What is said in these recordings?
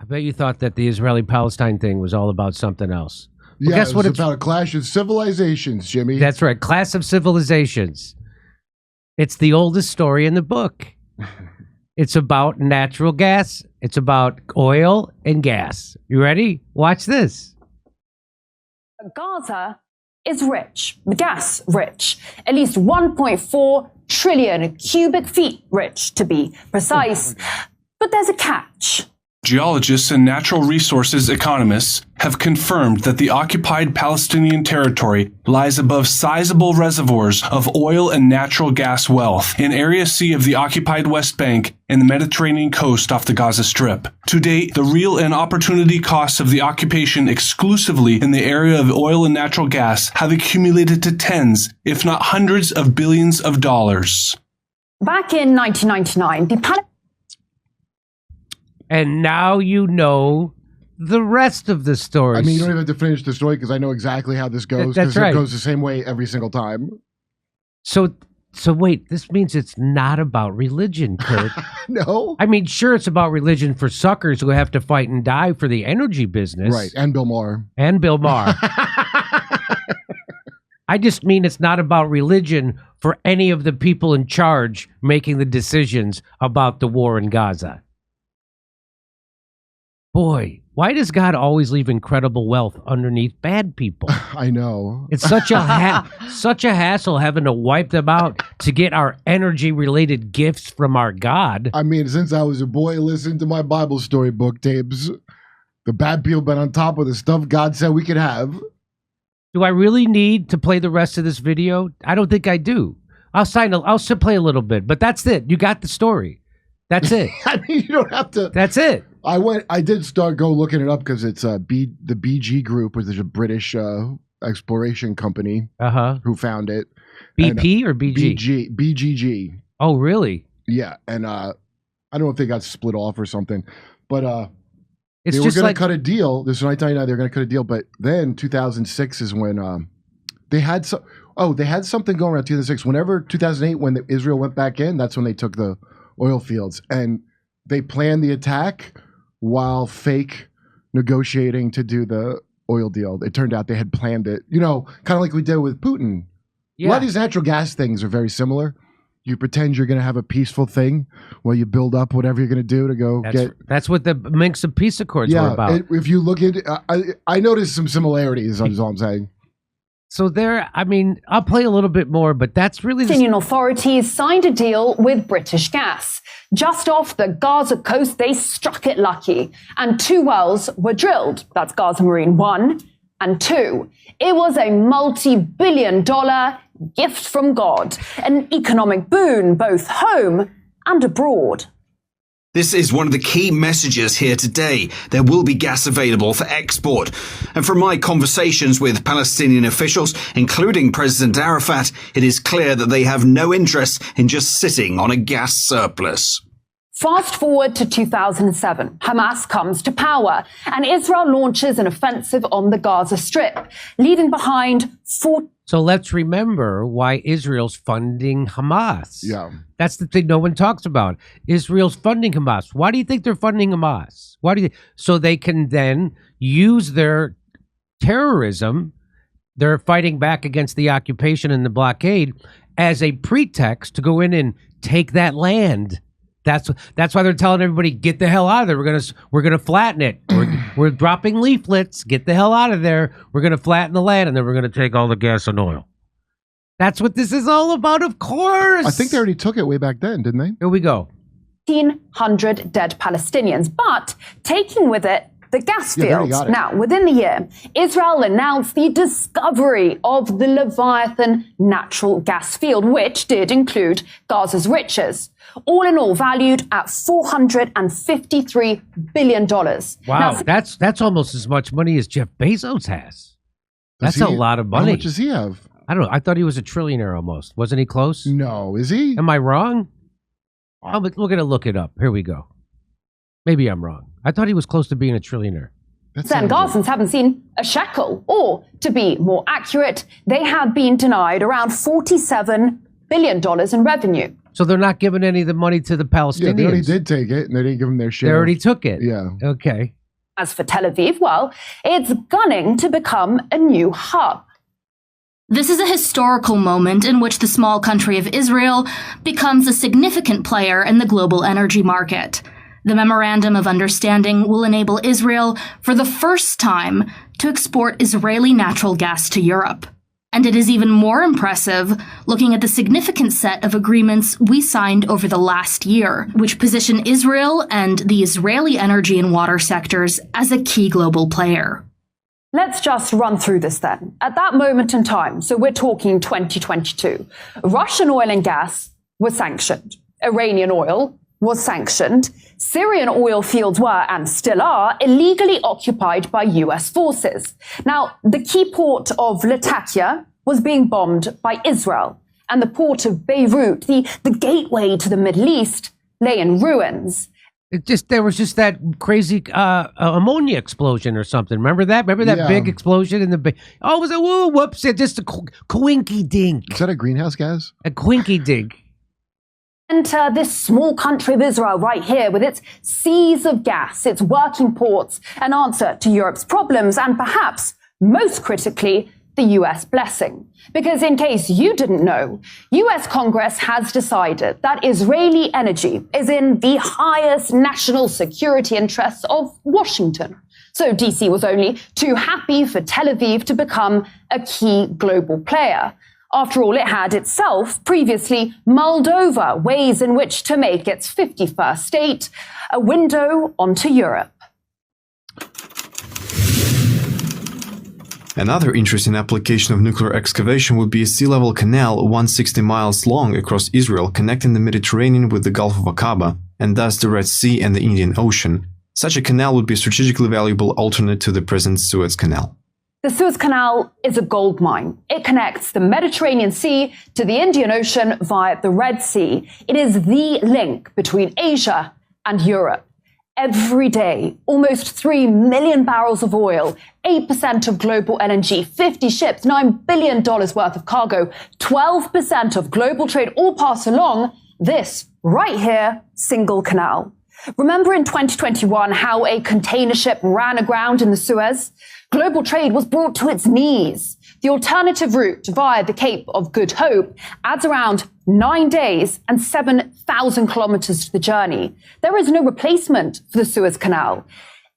bet you thought that the Israeli-Palestine thing was all about something else. Well, Yeah, guess what? It's about a clash of civilizations, Jimmy. That's right. Clash of civilizations. It's the oldest story in the book. It's about natural gas. It's about oil and gas. You ready? Watch this. Gaza is rich, gas rich, at least 1.4 trillion cubic feet rich, to be precise. But there's a catch. Geologists and natural resources economists have confirmed that the occupied Palestinian territory lies above sizable reservoirs of oil and natural gas wealth in Area C of the occupied West Bank and the Mediterranean coast off the Gaza Strip. To date, the real and opportunity costs of the occupation exclusively in the area of oil and natural gas have accumulated to tens, if not hundreds of billions of dollars. Back in 1999, the And now you know the rest of the story. I mean, you don't even have to finish the story because I know exactly how this goes. That's right. It goes the same way every single time. So wait, this means it's not about religion, Kurt. No. I mean, sure, it's about religion for suckers who have to fight and die for the energy business. Right, and Bill Maher. And Bill Maher. I just mean it's not about religion for any of the people in charge making the decisions about the war in Gaza. Boy, why does God always leave incredible wealth underneath bad people? I know. It's such a such a hassle having to wipe them out to get our energy-related gifts from our God. I mean, since I was a boy listening to my Bible storybook tapes, the bad people been on top of the stuff God said we could have. Do I really need to play the rest of this video? I don't think I do. I'll play a little bit, but that's it. You got the story. That's it. I mean, you don't have to. That's it. I did go looking it up because it's the BG Group, which is a British exploration company who found it. BP or BG? BGG. Oh, really? Yeah, and I don't know if they got split off or something, but it's they were just going like to cut a deal. This is 1999. They're going to cut a deal, but then 2006 is when they had something going around 2006. Whenever 2008, when Israel went back in, that's when they took the oil fields, and they planned the attack while fake negotiating to do the oil deal. It turned out they had planned it, kind of like we did with Putin. Yeah. A lot of these natural gas things are very similar. You pretend you're going to have a peaceful thing while you build up whatever you're going to do to go get. That's what the Minsk Peace Accords were about. If you look at I noticed some similarities, is all I'm saying. So I'll play a little bit more, but that's really Palestinian authorities signed a deal with British Gas. Just off the Gaza coast, they struck it lucky, and 2 wells were drilled. That's Gaza Marine 1 and 2. It was a multi-billion-dollar gift from God, an economic boon both home and abroad. This is one of the key messages here today. There will be gas available for export. And from my conversations with Palestinian officials, including President Arafat, it is clear that they have no interest in just sitting on a gas surplus. Fast forward to 2007. Hamas comes to power, and Israel launches an offensive on the Gaza Strip, leaving behind 4. So let's remember why Israel's funding Hamas. Yeah. That's the thing no one talks about. Israel's funding Hamas. Why do you think they're funding Hamas? So they can then use their terrorism, they're fighting back against the occupation and the blockade, as a pretext to go in and take that land. That's why they're telling everybody, get the hell out of there. We're gonna flatten it. We're dropping leaflets. Get the hell out of there. We're gonna flatten the land, and then we're gonna take all the gas and oil. That's what this is all about, of course. I think they already took it way back then, didn't they? Here we go. 1,500 dead Palestinians, but taking with it the gas fields. got it. Now, within the year, Israel announced the discovery of the Leviathan natural gas field, which did include Gaza's riches. All in all, valued at $453 billion. Wow, now, that's almost as much money as Jeff Bezos has. That's a lot of money. How much does he have? I don't know. I thought he was a trillionaire almost. Wasn't he close? No, is he? Am I wrong? We're going to look it up. Here we go. Maybe I'm wrong. I thought he was close to being a trillionaire. Then Gazans haven't seen a shekel, or to be more accurate, they have been denied around $47 billion in revenue. So they're not giving any of the money to the Palestinians. Yeah, they already did take it, and they didn't give them their share. They already took it. Yeah. Okay. As for Tel Aviv, well, it's gunning to become a new hub. This is a historical moment in which the small country of Israel becomes a significant player in the global energy market. The Memorandum of Understanding will enable Israel, for the first time, to export Israeli natural gas to Europe. And it is even more impressive looking at the significant set of agreements we signed over the last year, which position Israel and the Israeli energy and water sectors as a key global player. Let's just run through this then. At that moment in time, so we're talking 2022, Russian oil and gas was sanctioned. Iranian oil was sanctioned. Syrian oil fields were, and still are, illegally occupied by US forces. Now, the key port of Latakia was being bombed by Israel, and the port of Beirut, the gateway to the Middle East, lay in ruins. There was just that crazy ammonia explosion or something. Remember that? Remember that big explosion in the oh, it was a whoops! Just a quinky dink. Is that a greenhouse gas? A quinky dink. Enter this small country of Israel right here with its seas of gas, its working ports, an answer to Europe's problems, and perhaps, most critically, the US blessing. Because in case you didn't know, US Congress has decided that Israeli energy is in the highest national security interests of Washington. So DC was only too happy for Tel Aviv to become a key global player. After all, it had itself previously mulled over ways in which to make its 51st state a window onto Europe. Another interesting application of nuclear excavation would be a sea-level canal 160 miles long across Israel, connecting the Mediterranean with the Gulf of Aqaba, and thus the Red Sea and the Indian Ocean. Such a canal would be a strategically valuable alternate to the present Suez Canal. The Suez Canal is a gold mine. It connects the Mediterranean Sea to the Indian Ocean via the Red Sea. It is the link between Asia and Europe. Every day, almost 3 million barrels of oil, 8% of global LNG, 50 ships, $9 billion worth of cargo, 12% of global trade all pass along this right here, single canal. Remember in 2021 how a container ship ran aground in the Suez? Global trade was brought to its knees. The alternative route via the Cape of Good Hope adds around 9 days and 7,000 kilometers to the journey. There is no replacement for the Suez Canal,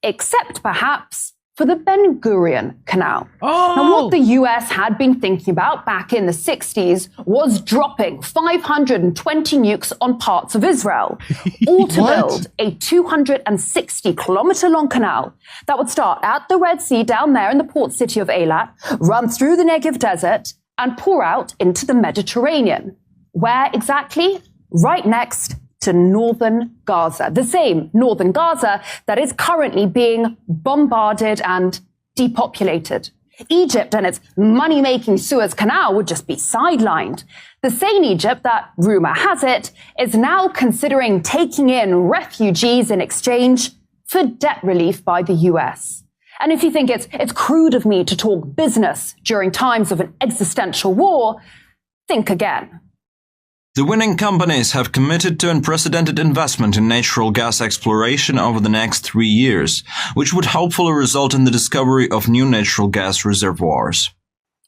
except perhaps for the Ben Gurion Canal. Oh. Now, what the US had been thinking about back in the 60s was dropping 520 nukes on parts of Israel, all to build a 260-kilometer long canal that would start at the Red Sea down there in the port city of Eilat, run through the Negev desert, and pour out into the Mediterranean. Where exactly? Right next to northern Gaza, the same northern Gaza that is currently being bombarded and depopulated. Egypt and its money-making Suez Canal would just be sidelined. The same Egypt that, rumor has it, is now considering taking in refugees in exchange for debt relief by the US. And if you think it's crude of me to talk business during times of an existential war, think again. The winning companies have committed to unprecedented investment in natural gas exploration over the next 3 years, which would hopefully result in the discovery of new natural gas reservoirs.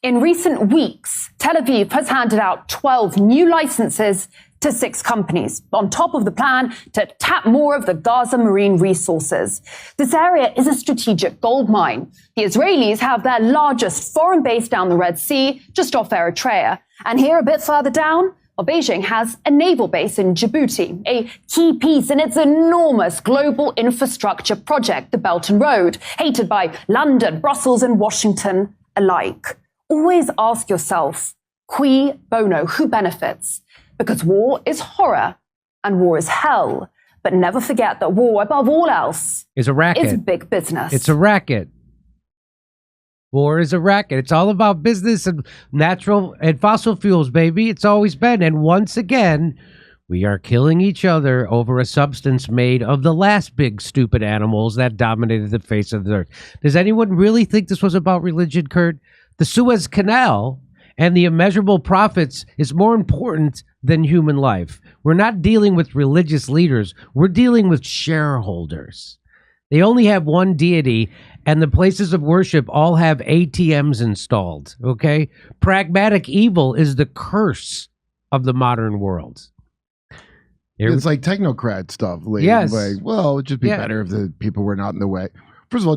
In recent weeks, Tel Aviv has handed out 12 new licenses to 6 companies, on top of the plan to tap more of the Gaza marine resources. This area is a strategic gold mine. The Israelis have their largest foreign base down the Red Sea, just off Eritrea. And here a bit further down, Beijing has a naval base in Djibouti, a key piece in its enormous global infrastructure project, the Belt and Road, hated by London, Brussels, and Washington alike. Always ask yourself, cui bono, who benefits? Because war is horror and war is hell. But never forget that war, above all else, is a racket. Is big business. It's a racket. War is a racket. It's all about business and natural and fossil fuels, baby. It's always been. And once again, we are killing each other over a substance made of the last big stupid animals that dominated the face of the earth. Does anyone really think this was about religion, Kurt? The Suez Canal and the immeasurable profits is more important than human life. We're not dealing with religious leaders. We're dealing with shareholders. They only have one deity, and the places of worship all have ATMs installed, okay? Pragmatic evil is the curse of the modern world. It's like technocrat stuff. Yes. Like, well, it'd just be better if the people were not in the way. First of all,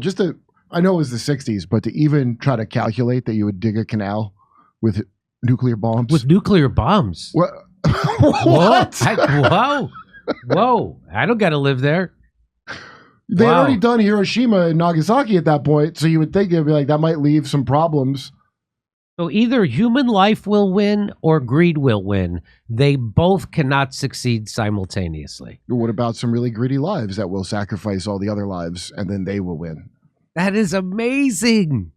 I know it was the 60s, but to even try to calculate that you would dig a canal with nuclear bombs. With nuclear bombs? What? What? Whoa. I don't got to live there. They had already done Hiroshima and Nagasaki at that point, so you would think it'd be like that might leave some problems. So either human life will win or greed will win. They both cannot succeed simultaneously. What about some really greedy lives that will sacrifice all the other lives and then they will win? That is amazing.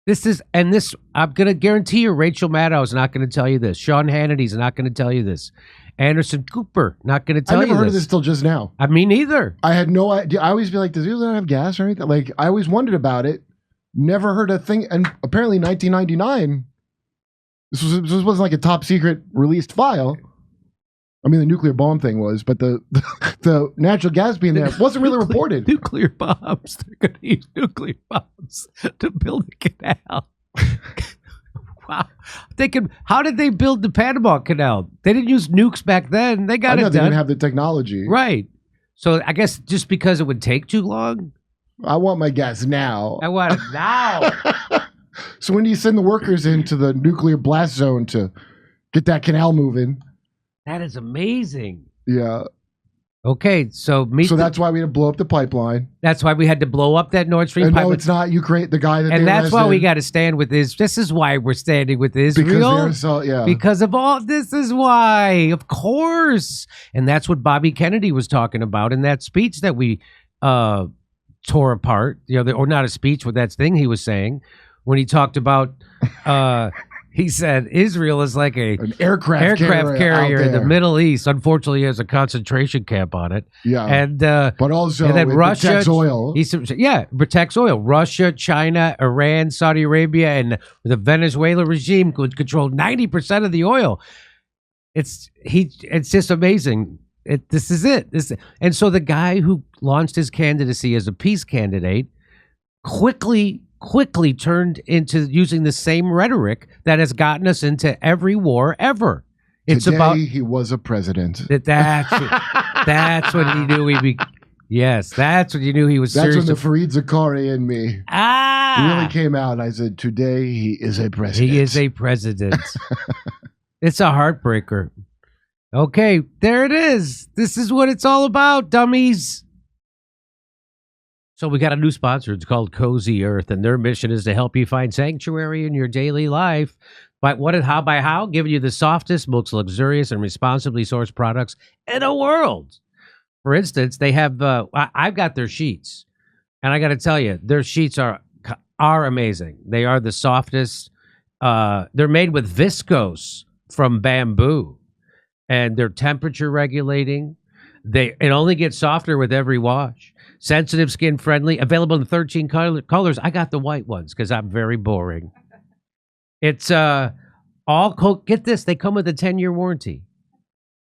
I'm going to guarantee you Rachel Maddow is not going to tell you this. Sean Hannity's not going to tell you this. Anderson Cooper, not going to tell you this. I never heard of this till just now. I mean, neither. I had no idea. I always be like, does Israel not have gas or anything? Like, I always wondered about it. Never heard a thing. And apparently 1999, this wasn't like a top secret released file. I mean, the nuclear bomb thing was, but the natural gas being there wasn't really reported. Nuclear bombs. They're going to use nuclear bombs to build a canal. Wow. How did they build the Panama Canal? They didn't use nukes back then. They got it done. They didn't have the technology. Right. So I guess just because it would take too long? I want my gas now. I want it now. So when do you send the workers into the nuclear blast zone to get that canal moving? That is amazing. Yeah. Okay, so that's why we had to blow up the pipeline. That's why we had to blow up that Nord Stream pipeline. No, it's not Ukraine. The guy that and they that's why arrested. we got to stand with this. This is why we're standing with Israel. Because of all this is why, of course. And that's what Bobby Kennedy was talking about in that speech that we tore apart. Or not a speech, but that thing he was saying when he talked about. He said Israel is like an aircraft carrier in the Middle East. Unfortunately, has a concentration camp on it. Yeah, and but also and then Russia protects oil. Protects oil. Russia, China, Iran, Saudi Arabia, and the Venezuela regime could control 90% of the oil. It's just amazing. This is it. And so the guy who launched his candidacy as a peace candidate quickly turned into using the same rhetoric that has gotten us into every war ever. Today he was a president. That's when he knew that's when you knew he was serious. That's when the Fareed Zakari in me really came out. I said, today he is a president. He is a president. It's a heartbreaker. Okay, there it is. This is what it's all about, dummies. So we got a new sponsor. It's called Cozy Earth, and their mission is to help you find sanctuary in your daily life. By how? Giving you the softest, most luxurious, and responsibly sourced products in the world. For instance, they have. I've got their sheets, and I got to tell you, their sheets are amazing. They are the softest. They're made with viscose from bamboo, and they're temperature regulating. It only gets softer with every wash. Sensitive, skin friendly, available in 13 colors. I got the white ones because I'm very boring. It's get this, they come with a 10-year warranty.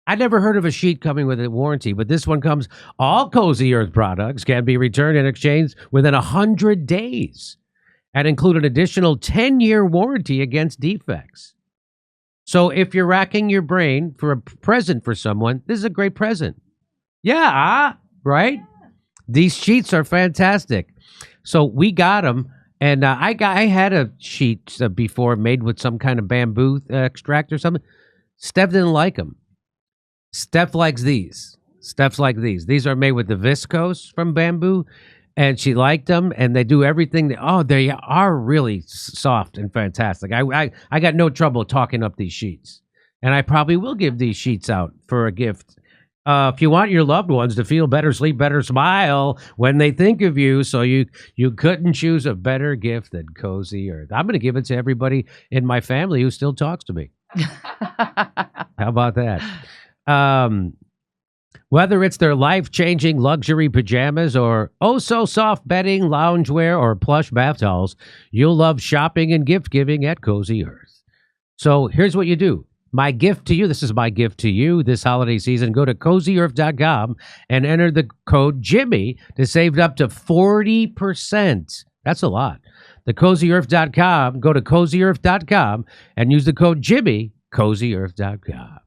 I never heard of a sheet coming with a warranty, but this one comes. All Cozy Earth products can be returned and exchanged within 100 days and include an additional 10-year warranty against defects. So if you're racking your brain for a present for someone, this is a great present. Yeah, right? These sheets are fantastic. So we got them, and I had a sheet before made with some kind of bamboo extract or something. Steph didn't like them. Steph likes these. Steph's like these. These are made with the viscose from bamboo, and she liked them, and they do everything. They are really soft and fantastic. I got no trouble talking up these sheets, and I probably will give these sheets out for a gift. If you want your loved ones to feel better, sleep better, smile when they think of you, so you couldn't choose a better gift than Cozy Earth. I'm going to give it to everybody in my family who still talks to me. How about that? Whether it's their life-changing luxury pajamas or oh-so-soft bedding, loungewear, or plush bath towels, you'll love shopping and gift-giving at Cozy Earth. So here's what you do. My gift to you, this is my gift to you this holiday season. Go to CozyEarth.com and enter the code Jimmy to save up to 40%. That's a lot. The CozyEarth.com, go to CozyEarth.com and use the code Jimmy, CozyEarth.com.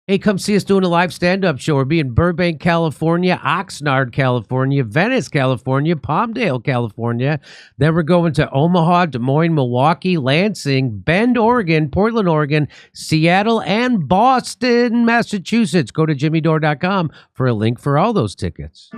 Hey, come see us doing a live stand-up show. We'll be in Burbank, California, Oxnard, California, Venice, California, Palmdale, California. Then we're going to Omaha, Des Moines, Milwaukee, Lansing, Bend, Oregon, Portland, Oregon, Seattle, and Boston, Massachusetts. Go to jimmydore.com for a link for all those tickets.